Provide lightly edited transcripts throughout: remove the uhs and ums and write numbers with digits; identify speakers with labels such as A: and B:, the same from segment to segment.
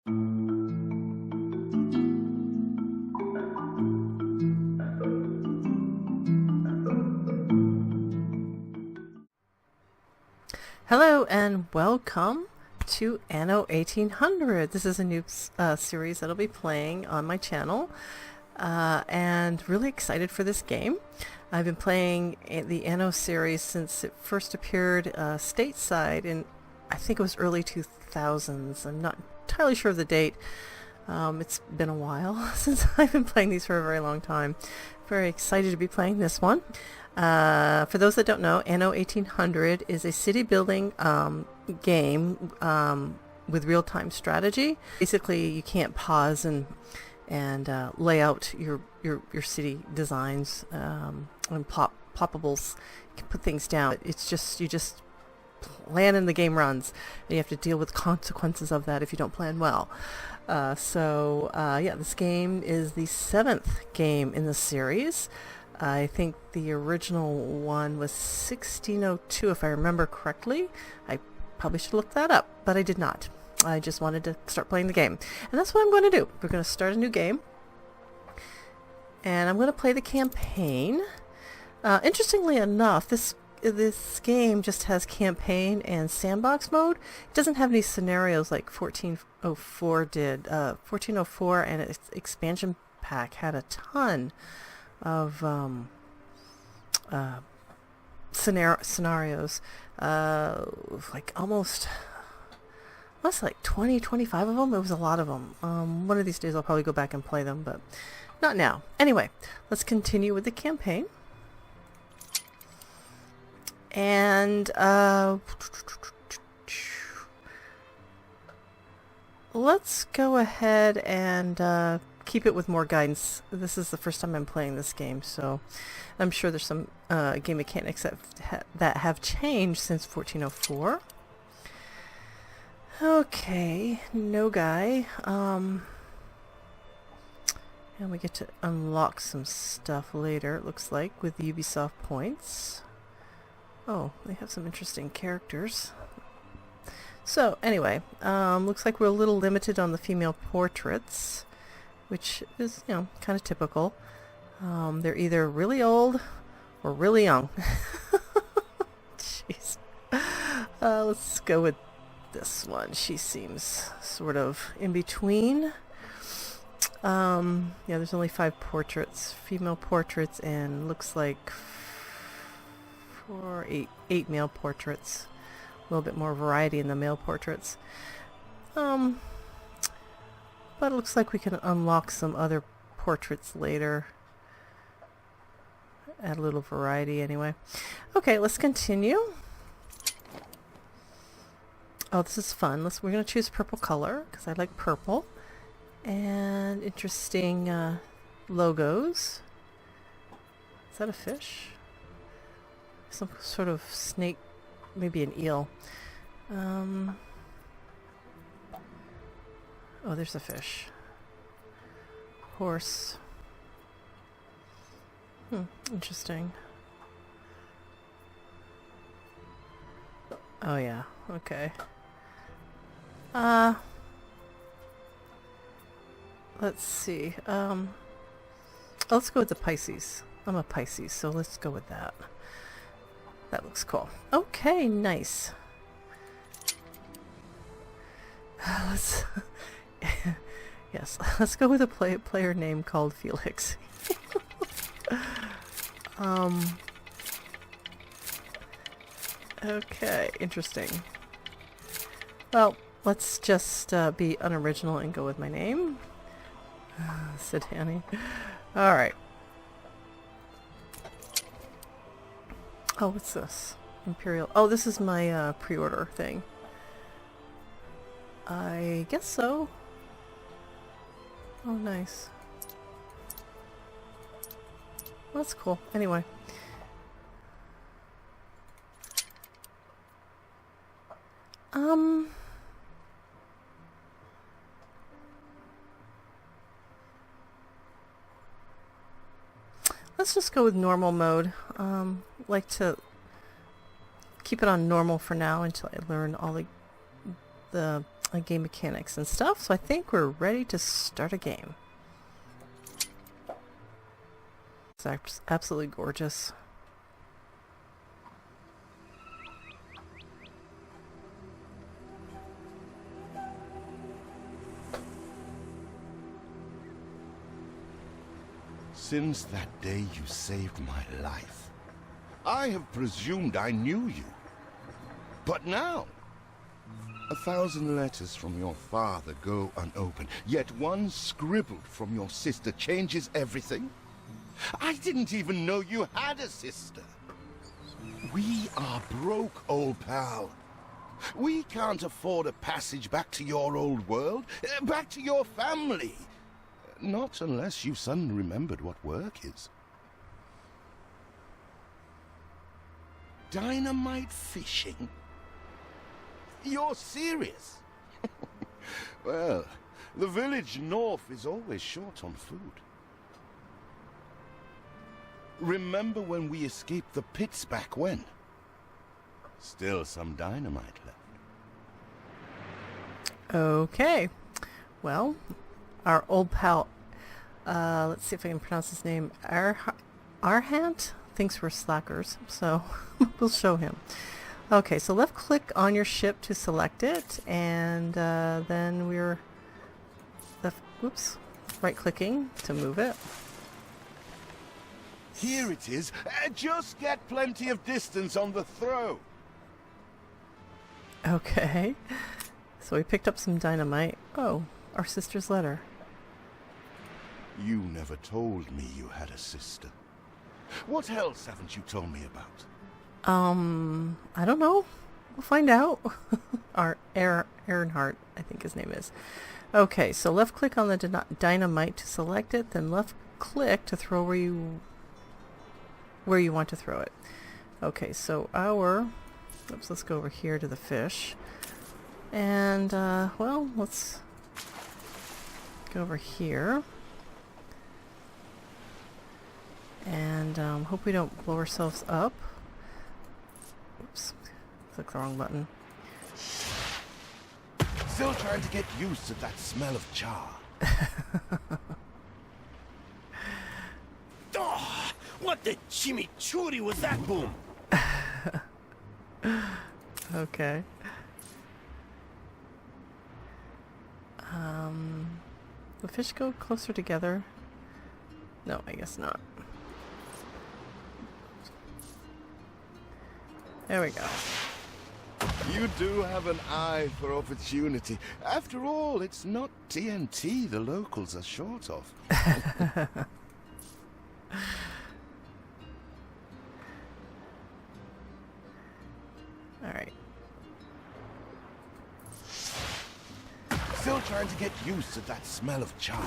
A: Hello and welcome to Anno 1800. This is a new series that I'll be playing on my channel, and really excited for this game. I've been playing the Anno series since it first appeared stateside in, I think it was early 2000s. I'm not entirely sure of the date. It's been a while since I've been playing these for a very long time. Very excited to be playing this one. For those that don't know, Anno 1800 is a city building game with real-time strategy. Basically, you can't pause and lay out your city designs and ploppables. You can put things down. It's just, you just plan and the game runs, and you have to deal with consequences of that if you don't plan well. Yeah, this game is the 7th game in the series. I think the original one was 1602, if I remember correctly. I probably should look that up, but I did not. I just wanted to start playing the game. And that's what I'm going to do. We're going to start a new game. And I'm going to play the campaign. Interestingly enough, this game just has campaign and sandbox mode. It doesn't have any scenarios like 1404 did. 1404 and its expansion pack had a ton of scenarios, like almost like 20, 25 of them. It was a lot of them. One of these days I'll probably go back and play them, but not now. Anyway, let's continue with the campaign. And let's go ahead and keep it with more guidance. This is the first time I'm playing this game, so I'm sure there's some game mechanics that have changed since 1404. Okay, no guy. And we get to unlock some stuff later, it looks like, with Ubisoft points. Oh, they have some interesting characters. So anyway, looks like we're a little limited on the female portraits, which is, you know, kind of typical. They're either really old or really young. Jeez. Let's go with this one. She seems sort of in between. Yeah, there's only 5 portraits, female portraits, and looks like 8 male portraits. A little bit more variety in the male portraits. But it looks like we can unlock some other portraits later. Add a little variety anyway. Okay, let's continue. Oh, this is fun. We're going to choose purple color because I like purple. And interesting logos. Is that a fish? Some sort of snake, maybe an eel. Oh, there's a fish. Horse. Interesting. Oh yeah, okay. Let's see. Let's go with the Pisces. I'm a Pisces, so let's go with that. That looks cool. Okay, nice. Let's yes, let's go with a player name called Felix. Okay, interesting. Well, let's just be unoriginal and go with my name. Said Annie. Alright. Oh, what's this? Imperial. Oh, this is my pre-order thing. I guess so. Oh, nice. Well, that's cool. Anyway. Let's just go with normal mode. Like to keep it on normal for now until I learn all the game mechanics and stuff. So I think we're ready to start a game. It's absolutely gorgeous.
B: Since that day you saved my life, I have presumed I knew you. But now, 1,000 letters from your father go unopened, yet one scribbled from your sister changes everything? I didn't even know you had a sister. We are broke, old pal. We can't afford a passage back to your old world, back to your family. Not unless you suddenly remembered what work is. Dynamite fishing? You're serious? Well, the village north is always short on food. Remember when we escaped the pits back when? Still some dynamite left.
A: Okay. Well, our old pal, let's see if I can pronounce his name, Arhant, thinks we're slackers, so we'll show him. Okay, so left click on your ship to select it, and then we're right clicking to move it.
B: Here it is. Just get plenty of distance on the throw.
A: Okay, so we picked up some dynamite. Oh, our sister's letter.
B: You never told me you had a sister. What else haven't you told me about?
A: I don't know. We'll find out. Earnhardt, I think his name is. Okay, so left click on the dynamite to select it, then left click to throw where you want to throw it. Okay, so let's go over here to the fish. And, well, let's go over here. And hope we don't blow ourselves up. Oops, click the wrong button.
B: Still trying to get used to that smell of char.
C: Oh, what the chimichurri was that boom?
A: Okay. The fish go closer together? No, I guess not. There we go.
B: You do have an eye for opportunity. After all, it's not TNT the locals are short of.
A: Alright.
B: Still trying to get used to that smell of char.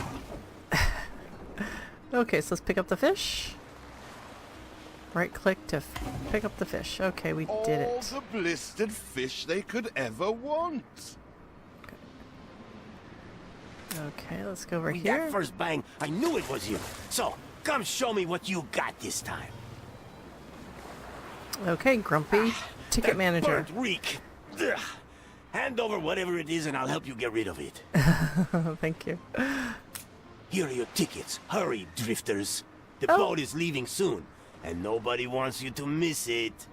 A: Okay, so let's pick up the fish. Right click to pick up the fish. Okay, we did it.
B: All the blistered fish they could ever want.
A: Okay, let's go over
C: With
A: here.
C: that first bang, I knew it was you. So, come show me what you got this time.
A: Okay, grumpy ticket
C: That
A: manager.
C: burnt reek. Ugh. Hand over whatever it is and I'll help you get rid of it.
A: Thank you.
C: Here are your tickets. Hurry, drifters. The
A: Oh.
C: boat is leaving soon, and nobody wants you to miss it.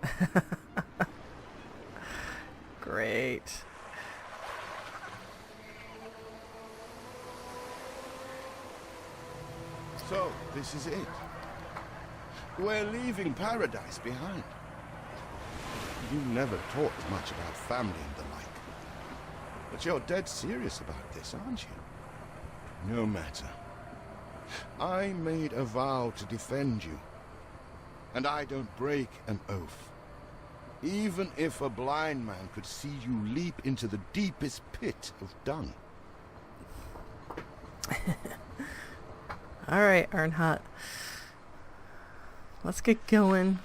A: Great.
B: So, this is it. We're leaving paradise behind. You never talked much about family and the like. But you're dead serious about this, aren't you? No matter. I made a vow to defend you. And I don't break an oath. Even if a blind man could see you leap into the deepest pit of dung.
A: Alright, Earnhardt. Let's get going.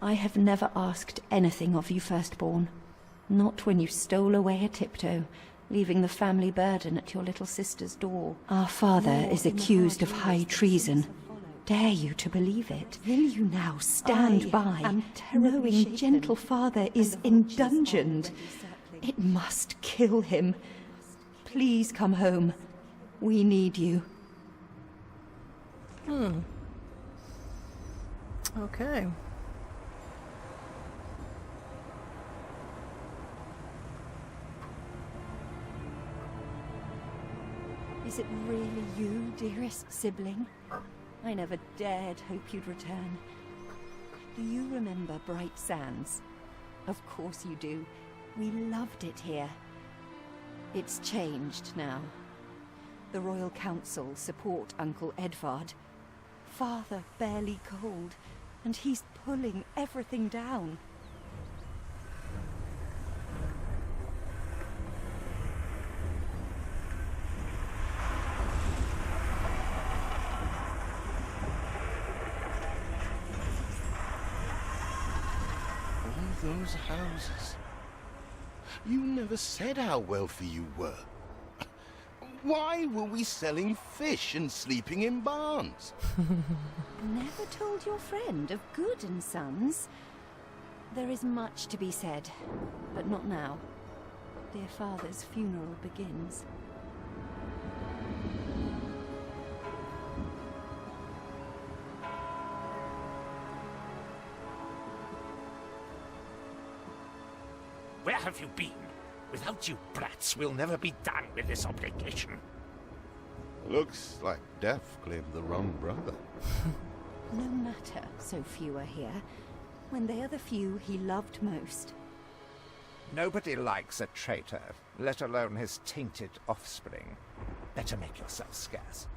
D: I have never asked anything of you, firstborn. Not when you stole away a tiptoe, leaving the family burden at your little sister's door. Our father is accused of high treason. Dare you to believe it? Will you now stand by, knowing gentle father is indungeoned? It must kill him. Please come home. We need you.
A: Okay.
D: Is it really you, dearest sibling? I never dared hope you'd return. Do you remember Bright Sands? Of course you do. We loved it here. It's changed now. The Royal Council support Uncle Edvard. Father barely cold, and he's pulling everything down.
B: All those houses. You never said how wealthy you were. Why were we selling fish and sleeping in barns?
D: Never told your friend of Good and Sons? There is much to be said, but not now. Dear father's funeral begins.
C: Where have you been? Without you brats, we'll never be done with this obligation.
B: Looks like Death claimed the wrong brother.
D: No matter so few are here, when they are the few he loved most.
E: Nobody likes a traitor, let alone his tainted offspring. Better make yourself scarce.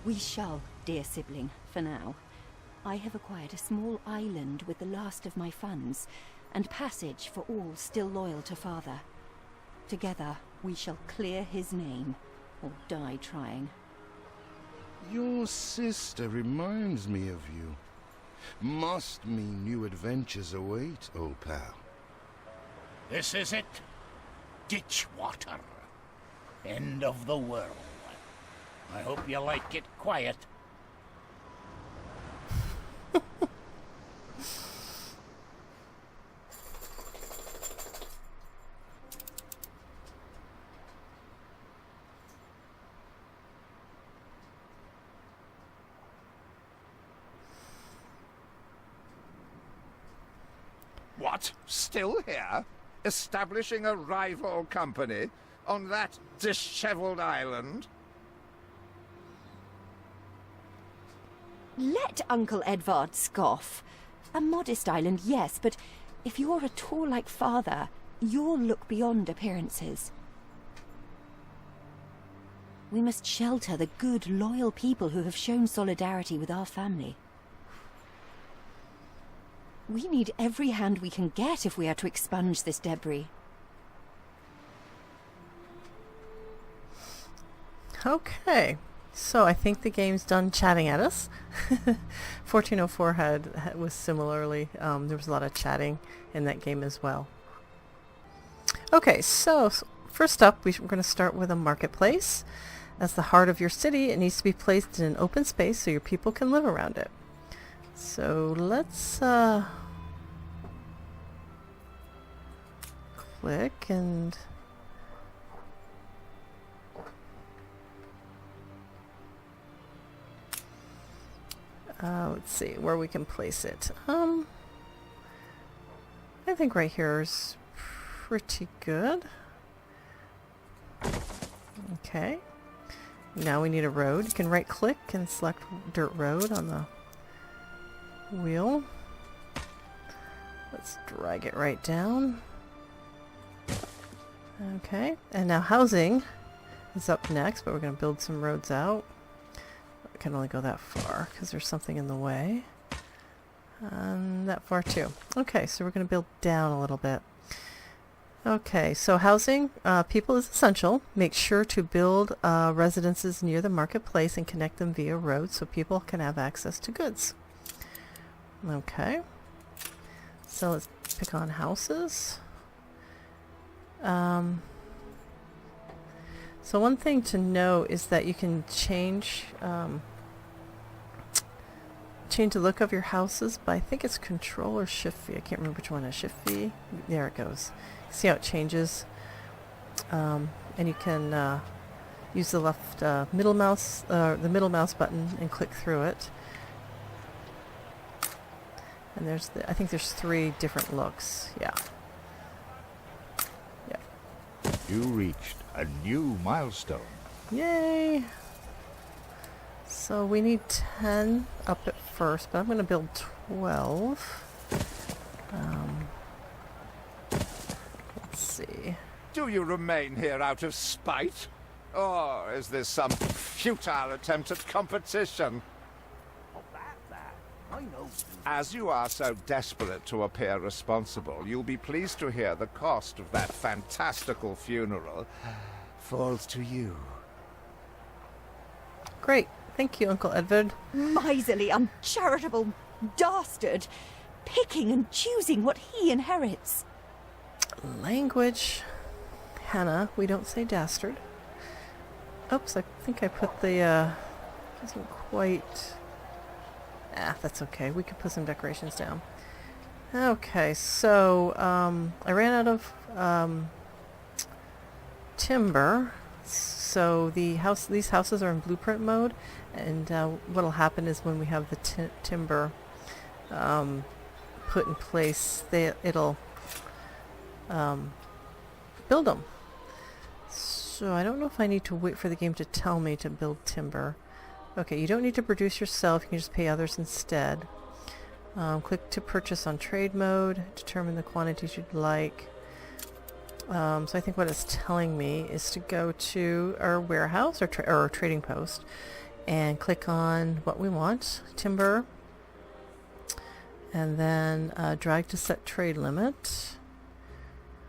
D: We shall, dear sibling, for now. I have acquired a small island with the last of my funds, and passage for all still loyal to father. Together, we shall clear his name, or die trying.
B: Your sister reminds me of you. Must mean new adventures await, old pal.
C: This is it. Ditch water. End of the world. I hope you like it quiet.
E: What? Still here? Establishing a rival company? On that disheveled island?
D: Let Uncle Edvard scoff. A modest island, yes, but if you're at all like father, you'll look beyond appearances. We must shelter the good, loyal people who have shown solidarity with our family. We need every hand we can get if we are to expunge this debris.
A: Okay, so I think the game's done chatting at us. 1404 was similarly, there was a lot of chatting in that game as well. Okay, so first up, we're going to start with a marketplace. As the heart of your city, it needs to be placed in an open space so your people can live around it. So let's click and let's see where we can place it. I think right here is pretty good. Okay. Now we need a road. You can right click and select dirt road on the wheel. Let's drag it right down. Okay, and now housing is up next, but we're going to build some roads out. We can only go that far because there's something in the way. And that far too. Okay, so we're going to build down a little bit. Okay, so housing, people is essential. Make sure to build residences near the marketplace and connect them via roads so people can have access to goods. Okay, so let's pick on houses. So one thing to know is that you can change change the look of your houses by, I think it's Control or Shift V. I can't remember which one is Shift V. There it goes. See how it changes? And you can use the left middle mouse, the middle mouse button, and click through it. And there's I think there's 3 different looks. Yeah. Yeah.
F: You reached a new milestone.
A: Yay! So we need 10 up at first, but I'm going to build 12. Let's see.
E: Do you remain here out of spite? Or is this some futile attempt at competition? As you are so desperate to appear responsible, you'll be pleased to hear the cost of that fantastical funeral falls to you.
A: Great. Thank you, Uncle Edward.
D: Miserly, uncharitable dastard, picking and choosing what he inherits.
A: Language. Hannah, we don't say dastard. Oops, I think I put the, doesn't quite... that's okay. We could put some decorations down. Okay, so, I ran out of, timber. So these houses are in blueprint mode, and what'll happen is when we have the timber put in place, it'll build them. So I don't know if I need to wait for the game to tell me to build timber. Okay, you don't need to produce yourself, you can just pay others instead. Click to purchase on trade mode, determine the quantities you'd like. So I think what it's telling me is to go to our warehouse or our trading post and click on what we want, timber, and then drag to set trade limit.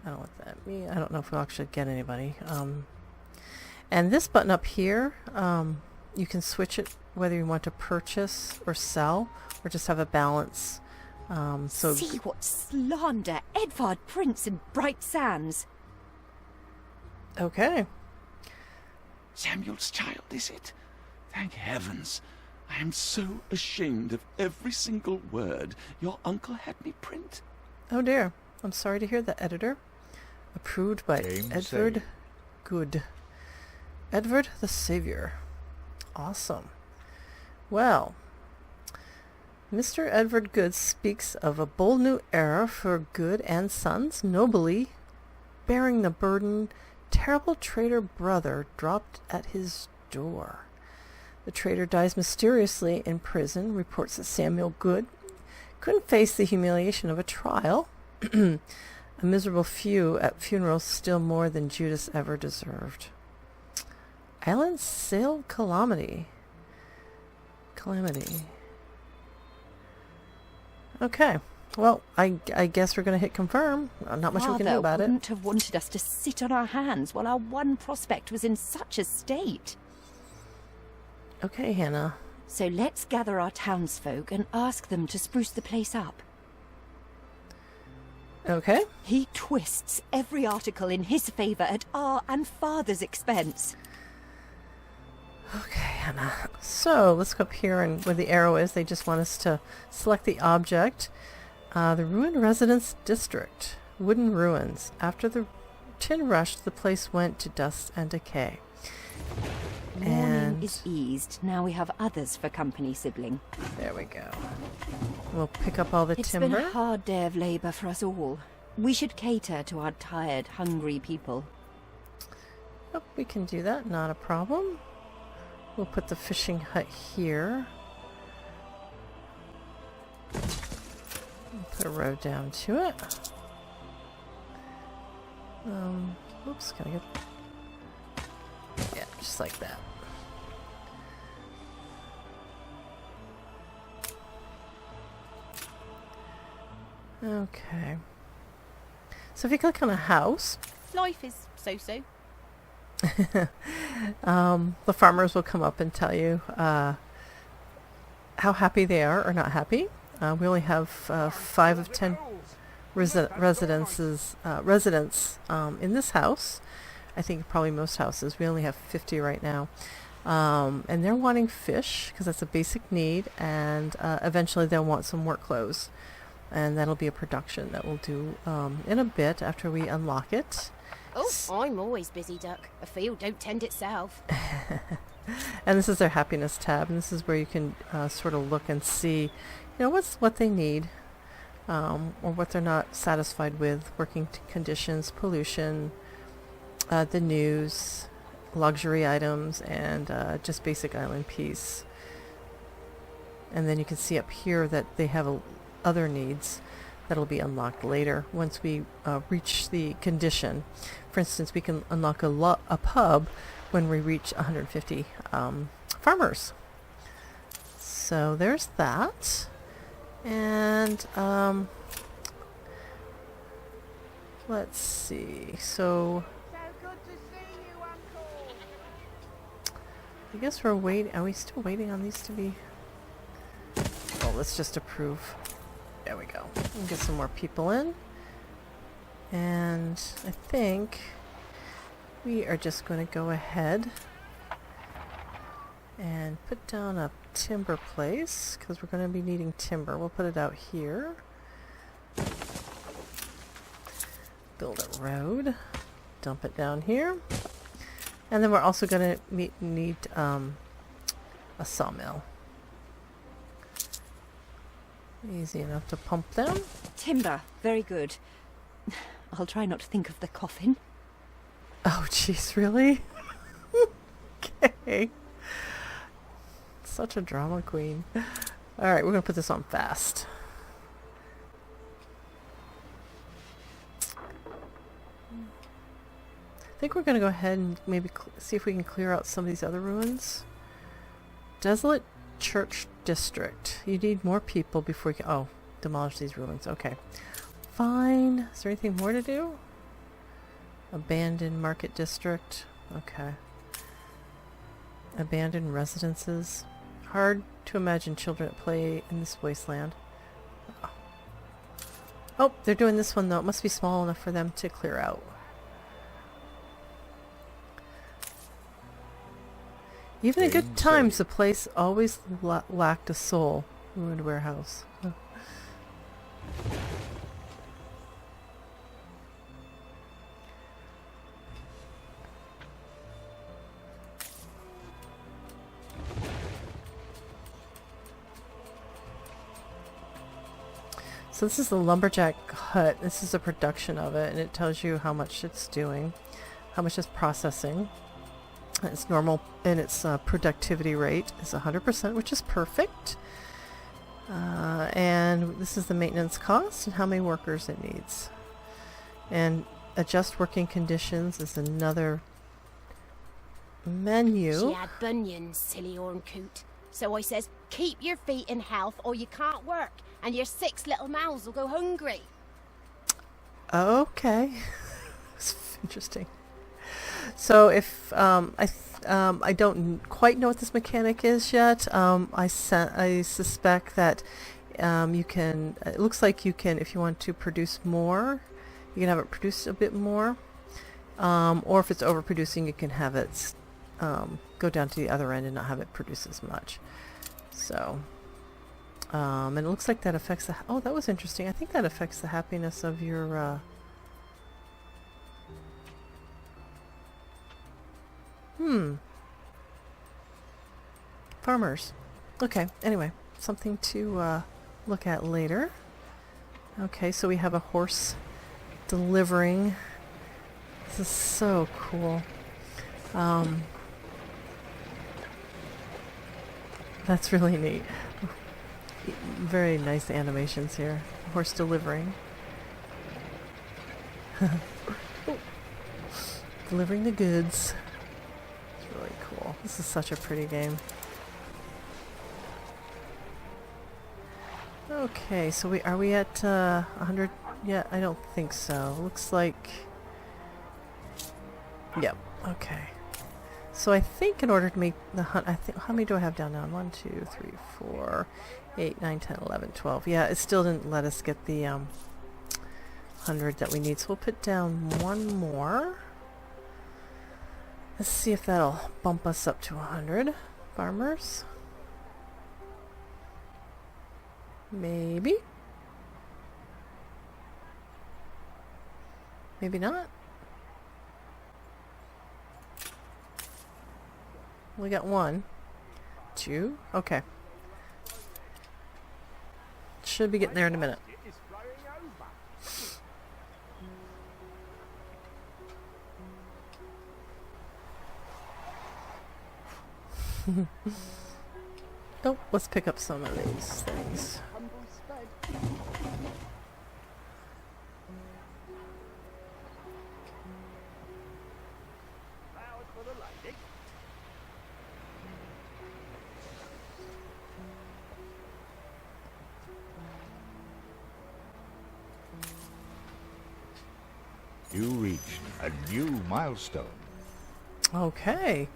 A: I don't know what that means. I don't know if we'll actually get anybody. And this button up here, you can switch it whether you want to purchase or sell or just have a balance.
D: See what slander, Edvard Prince and Bright Sands.
A: Okay.
G: Samuel's child, is it? Thank heavens. I am so ashamed of every single word your uncle had me print.
A: Oh dear. I'm sorry to hear that, editor. Approved by
F: Game
A: Edward
F: saved.
A: Good. Edward the Savior. Awesome. Well, Mr. Edward Good speaks of a bold new era for Good and Sons, nobly bearing the burden terrible traitor brother dropped at his door. The traitor dies mysteriously in prison, reports that Samuel Good couldn't face the humiliation of a trial. A miserable few at funerals still more than Judas ever deserved. Island Sail Calamity. Okay. Well, I guess we're going to hit confirm. Not much we can do about it.
D: Wouldn't have wanted us to sit on our hands while our one prospect was in such a state.
A: Okay, Hannah.
D: So let's gather our townsfolk and ask them to spruce the place up.
A: Okay.
D: He twists every article in his favour at our and father's expense.
A: Okay, Hannah. So let's go up here, and where the arrow is, they just want us to select the object. The Ruined Residence District. Wooden ruins. After the tin rush, the place went to dust and decay.
D: Mourning is eased. Now we have others for company, sibling.
A: There we go. We'll pick up all the
D: It's
A: timber.
D: been a hard day of labour for us all. We should cater to our tired, hungry people.
A: Oh, we can do that. Not a problem. We'll put the fishing hut here. Put a road down to it. Oops, can I get... Yeah, just like that. Okay. So if you click on a house...
H: Life is so-so.
A: the farmers will come up and tell you how happy they are or not happy. We only have 5 of 10 residents in this house. I think probably most houses. We only have 50 right now. And they're wanting fish because that's a basic need, and eventually they'll want some work clothes, and that'll be a production that we'll do in a bit after we unlock it.
H: Oh, I'm always busy, Duck. A field don't tend itself.
A: And this is their happiness tab, and this is where you can sort of look and see, what they need, or what they're not satisfied with, working conditions, pollution, the news, luxury items, and just basic island peace. And then you can see up here that they have other needs that'll be unlocked later once we reach the condition. For instance, we can unlock a pub when we reach 150 farmers. So there's that. And let's see. So I guess we're waiting. Are we still waiting on these to be? Oh, let's just approve. There we go. We'll get some more people in. And I think we are just going to go ahead and put down a timber place because we're going to be needing timber. We'll put it out here. Build a road. Dump it down here. And then we're also going to need a sawmill. Easy enough to pump them.
D: Timber, very good. I'll try not to think of the coffin.
A: Oh, jeez, really? Okay. Such a drama queen. Alright, we're going to put this on fast. I think we're going to go ahead and maybe see if we can clear out some of these other ruins. Desolate Church District. You need more people before you can... Oh, demolish these ruins. Okay. Fine. Is there anything more to do? Abandoned Market District. Okay. Abandoned residences. Hard to imagine children at play in this wasteland. Oh, they're doing this one though. It must be small enough for them to clear out. Even in good times, the place always lacked a soul. Ruined warehouse. Huh. So this is the lumberjack hut. This is a production of it, and it tells you how much it's doing, how much it's processing. Its normal and its productivity rate is 100%, which is perfect. And this is the maintenance cost and how many workers it needs. And adjust working conditions is another menu.
H: She had bunions, silly orncoot. So I says, keep your feet in health or you can't work, and your 6 little mouths will go hungry.
A: Okay. It's interesting. So if I don't quite know what this mechanic is yet. I suspect that you can. It looks like you can, if you want to produce more, you can have it produce a bit more, or if it's overproducing, you can have it go down to the other end and not have it produce as much. So, and it looks like that affects the. Oh, that was interesting. I think that affects the happiness of your. Farmers. Okay, anyway, something to look at later. Okay, so we have a horse delivering. This is so cool. That's really neat. Very nice animations here. Horse delivering. Delivering the goods. It's really cool. This is such a pretty game. Okay, so are we at 100 yet? I don't think so. Looks like... Yep, okay. So I think in order to make the hunt, how many do I have down now? 1, 2, 3, 4, 8, 9, 10, 11, 12. Yeah, it still didn't let us get the 100 that we need. So we'll put down one more. Let's see if that'll bump us up to 100 farmers. Maybe. Maybe not. We got 1. 2. Okay. Should be getting there in a minute. Oh, let's pick up some of these things.
F: You reached a new milestone.
A: Okay.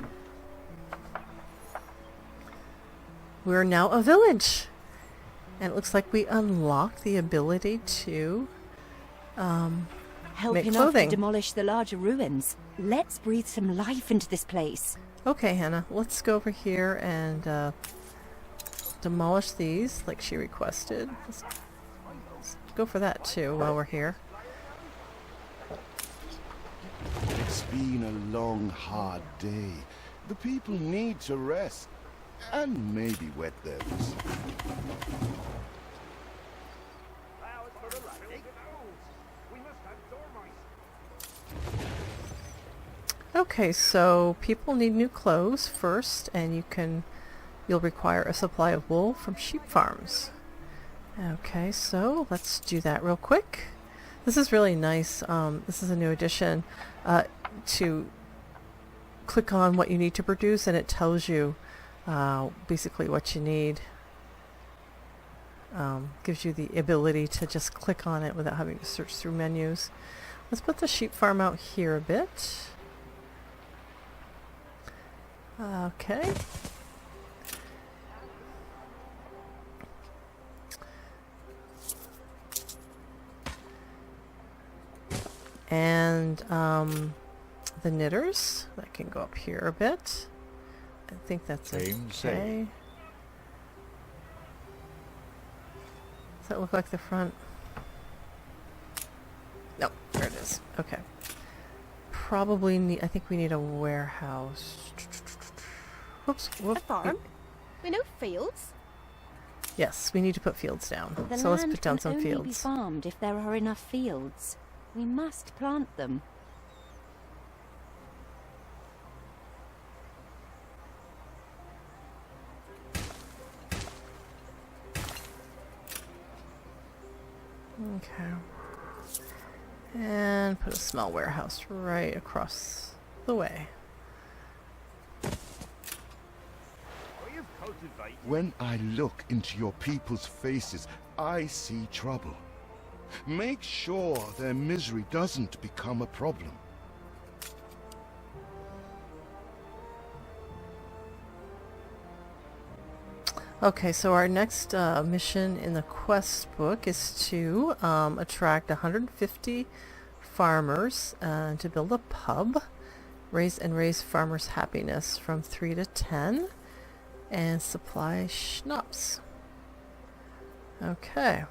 A: We're now a village. And it looks like we unlock the ability to
D: Help
A: make
D: enough to
A: clothing.
D: demolish the larger ruins. Let's breathe some life into this place.
A: Okay, Hannah, let's go over here and demolish these like she requested. Let's go for that too while we're here.
B: It's been a long, hard day. The people need to rest. And maybe wet their whistles.
A: Okay, so people need new clothes first, and you'll require a supply of wool from sheep farms. Okay, so let's do that real quick. This is really nice. This is a new addition to click on what you need to produce, and it tells you basically what you need. Gives you the ability to just click on it without having to search through menus. Let's put the sheep farm out here a bit. Okay. And the knitters, that can go up here a bit. I think that's
F: Same,
A: okay.
F: same.
A: Does that look like the front? No, there it is. Okay. Probably need, I think we need a warehouse. Whoops, whoops.
H: A farm? With no fields?
A: Yes, we need to put fields down.
D: The
A: So let's
D: land
A: put down
D: can
A: some
D: only be
A: fields.
D: farmed if there are enough fields. We must plant them.
A: Okay. And put a small warehouse right across the way.
B: When I look into your people's faces, I see trouble. Make sure their misery doesn't become a problem.
A: Okay, so our next mission in the quest book is to attract 150 farmers to build a pub, raise farmers' happiness from 3 to 10, and supply schnapps. Okay.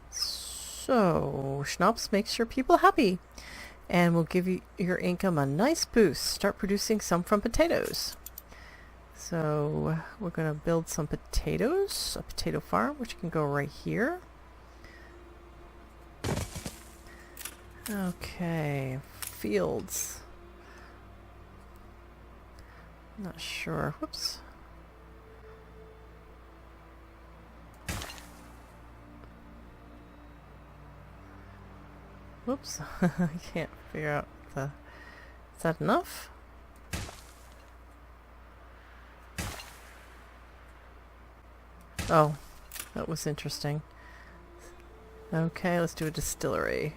A: So, schnapps makes your people happy and will give you your income a nice boost. Start producing some from potatoes. So we're going to build some potatoes, a potato farm, which can go right here. Okay, fields. Not sure. Whoops. Whoops. I can't figure out the... Is that enough? Oh, that was interesting. Okay, let's do a distillery.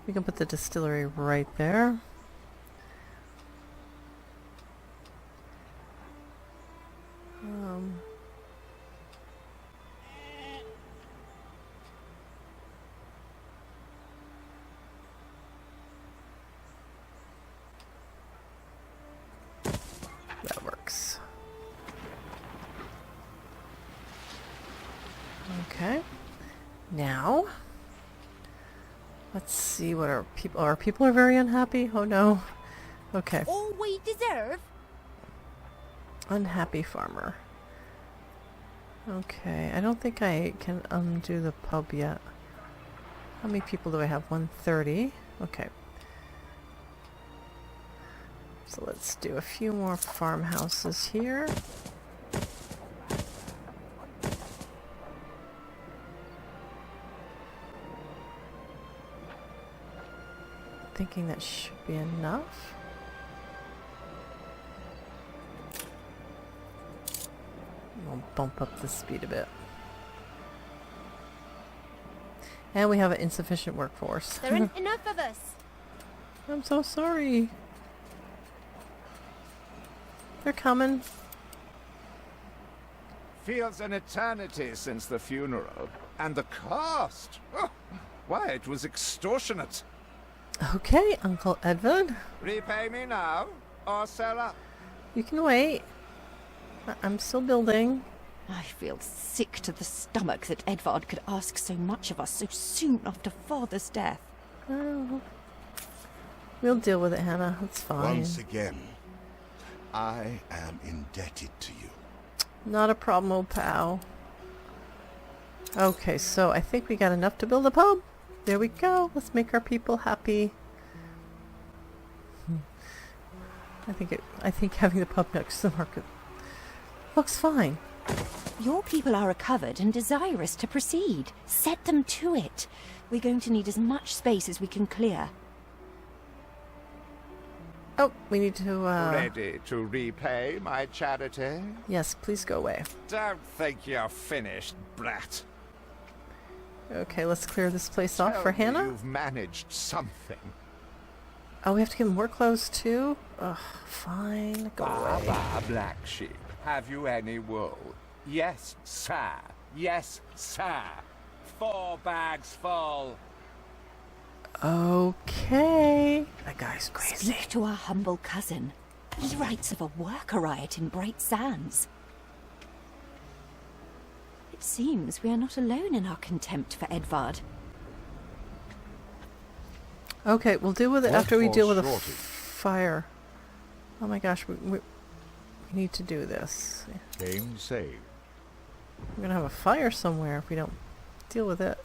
A: We can put the distillery right there. Okay. Now, let's see what our people... Our people are very unhappy? Oh no. Okay.
H: All we deserve?
A: Unhappy farmer. Okay, I don't think I can undo the pub yet. How many people do I have? 130. Okay. So let's do a few more farmhouses here. Thinking that should be enough. We'll bump up the speed a bit. And we have an insufficient workforce.
H: There ain't enough of us.
A: I'm so sorry. They're coming.
E: Feels an eternity since the funeral. And the cost! Oh, why, it was extortionate.
A: Okay, Uncle Edward.
E: Repay me now, or sell up.
A: You can wait. I'm still building.
D: I feel sick to the stomach that Edvard could ask so much of us so soon after Father's death.
A: Oh. We'll deal with it, Hannah. It's fine.
B: Once again, I am indebted to you.
A: Not a problem, old pal. Okay, so I think we got enough to build a pub. There we go. Let's make our people happy. I think having the pub next to the market looks fine.
D: Your people are recovered and desirous to proceed. Set them to it. We're going to need as much space as we can clear.
A: Oh, we need to,
E: Ready to repay my charity?
A: Yes, please go away.
E: Don't think you're finished, brat.
A: Okay, let's clear this place off
E: Tell
A: for
E: me
A: Hannah.
E: You've managed something.
A: Oh, we have to give him more clothes too? Ugh, fine. Go away.
E: Black sheep. Have you any wool? Yes, sir. Yes, sir. 4 bags full.
A: Okay. That guy's crazy.
D: Speak to our humble cousin. He writes of a worker riot in Bright Sands. It seems we are not alone in our contempt for Edvard.
A: Okay, we'll deal with it after we deal with the
F: shortage.
A: fire. Oh my gosh, we need to do this.
F: Game saved.
A: We're gonna have a fire somewhere if we don't deal with it.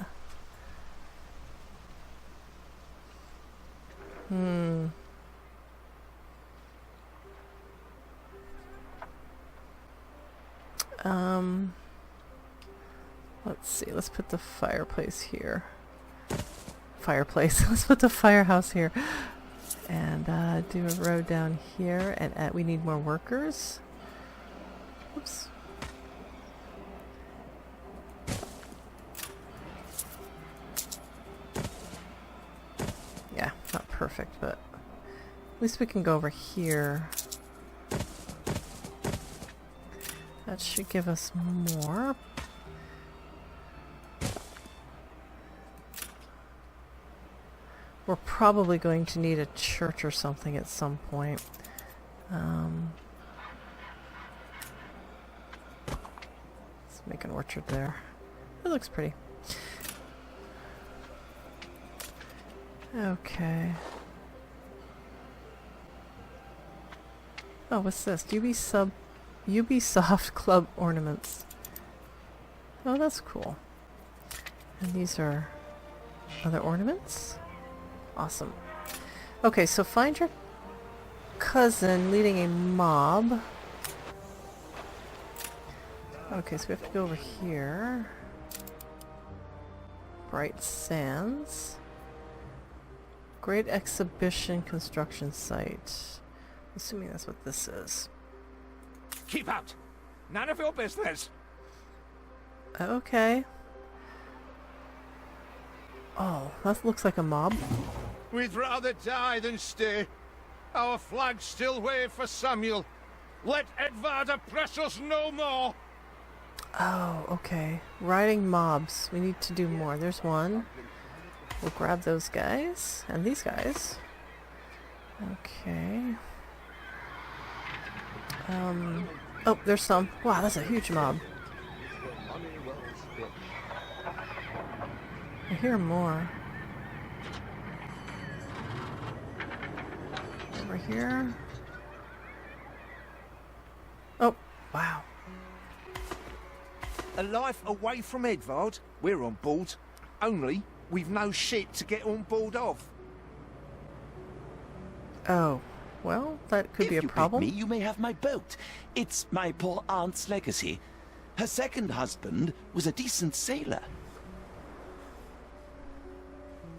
A: Let's see, let's put the fireplace here. Let's put the firehouse here. And do a road down here, and we need more workers. Oops. Yeah, not perfect, but at least we can go over here. That should give us more. We're probably going to need a church or something at some point. Let's make an orchard there. It looks pretty. Okay. Oh, what's this? Ubisoft Club ornaments. Oh, that's cool. And these are other ornaments. Awesome. Okay, so find your cousin leading a mob. Okay, so we have to go over here. Bright Sands. Great Exhibition Construction Site. Assuming that's what this is.
E: Keep out. None of your business.
A: Okay. Oh, that looks like a mob.
B: We'd rather die than stay. Our flags still wave for Samuel. Let Edvard oppress us no more.
A: Oh, okay. Riding mobs. We need to do more. There's one. We'll grab those guys. And these guys. Okay. Oh, there's some. Wow, that's a huge mob.
F: Money well spent.
A: I hear more. Over here. Oh, wow.
E: A life away from Edvard? We're on board. Only, we've no ship to get on board of.
A: Oh, well, that could be a problem.
G: If you pick me, you may have my boat. It's my poor aunt's legacy. Her second husband was a decent sailor.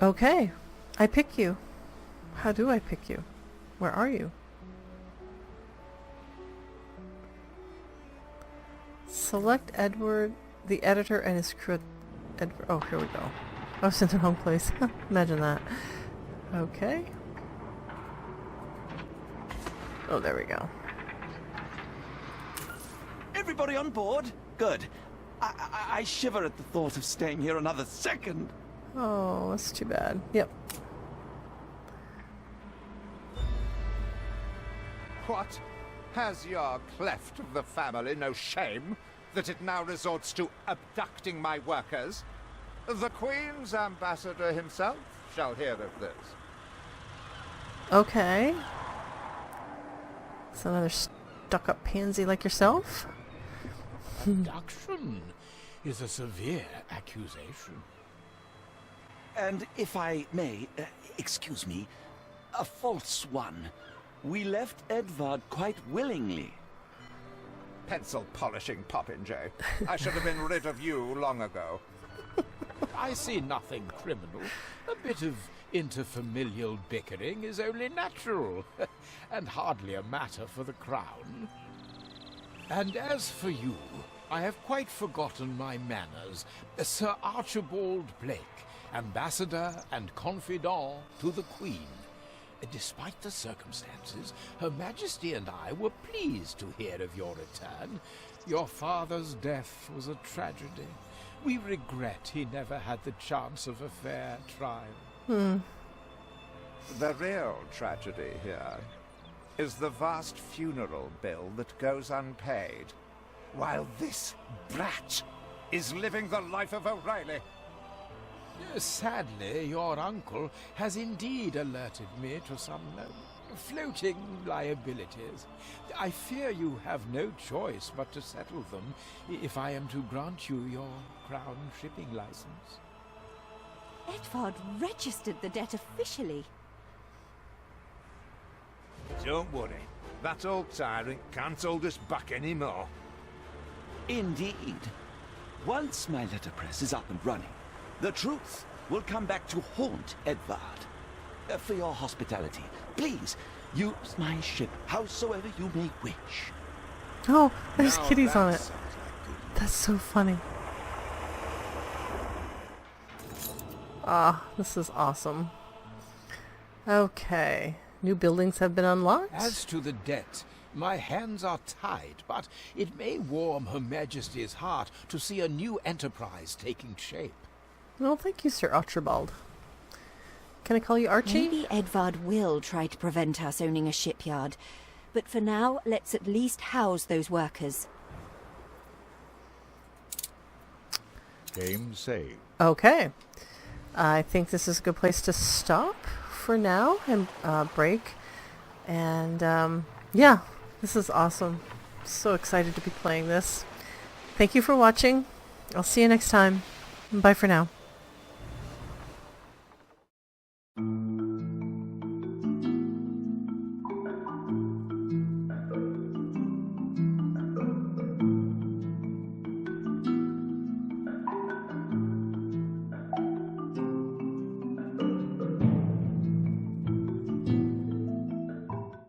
A: Okay, I pick you. How do I pick you? Where are you? Select Edward, the editor, and his crew. Oh, here we go. I was in the wrong place. Imagine that. Okay. Oh, there we go.
G: Everybody on board? Good. I shiver at the thought of staying here another second.
A: Oh, that's too bad. Yep.
E: What? Has your cleft of the family no shame that it now resorts to abducting my workers? The Queen's ambassador himself shall hear of this.
A: Okay. It's another stuck-up pansy like yourself?
C: Abduction is a severe accusation.
G: And if I may, excuse me, a false one. We left Edvard quite willingly.
E: Pencil polishing popinjay. I should have been rid of you long ago.
C: I see nothing criminal. A bit of interfamilial bickering is only natural, and hardly a matter for the crown. And as for you, I have quite forgotten my manners. Sir Archibald Blake, ambassador and confidant to the Queen. Despite the circumstances, Her Majesty and I were pleased to hear of your return. Your father's death was a tragedy. We regret he never had the chance of a fair trial.
E: The real tragedy here is the vast funeral bill that goes unpaid, while this brat is living the life of O'Reilly.
C: Sadly, your uncle has indeed alerted me to some floating liabilities. I fear you have no choice but to settle them if I am to grant you your crown shipping license.
D: Edvard registered the debt officially.
E: Don't worry, that old tyrant can't hold us back anymore.
G: Indeed. Once my letterpress is up and running, the truth will come back to haunt Edvard. For your hospitality, please use my ship howsoever you may wish.
A: Oh, there's
E: Now
A: kitties on
E: that
A: it.
E: sounds like good.
A: That's so funny. Ah, this is awesome. Okay. New buildings have been unlocked.
C: As to the debt, my hands are tied, but it may warm Her Majesty's heart to see a new enterprise taking shape.
A: Well, thank you, Sir Archibald. Can I call you Archie?
D: Maybe Edvard will try to prevent us owning a shipyard. But for now, let's at least house those workers.
F: Game saved.
A: Okay. I think this is a good place to stop for now and break. And yeah, this is awesome. So excited to be playing this. Thank you for watching. I'll see you next time. Bye for now.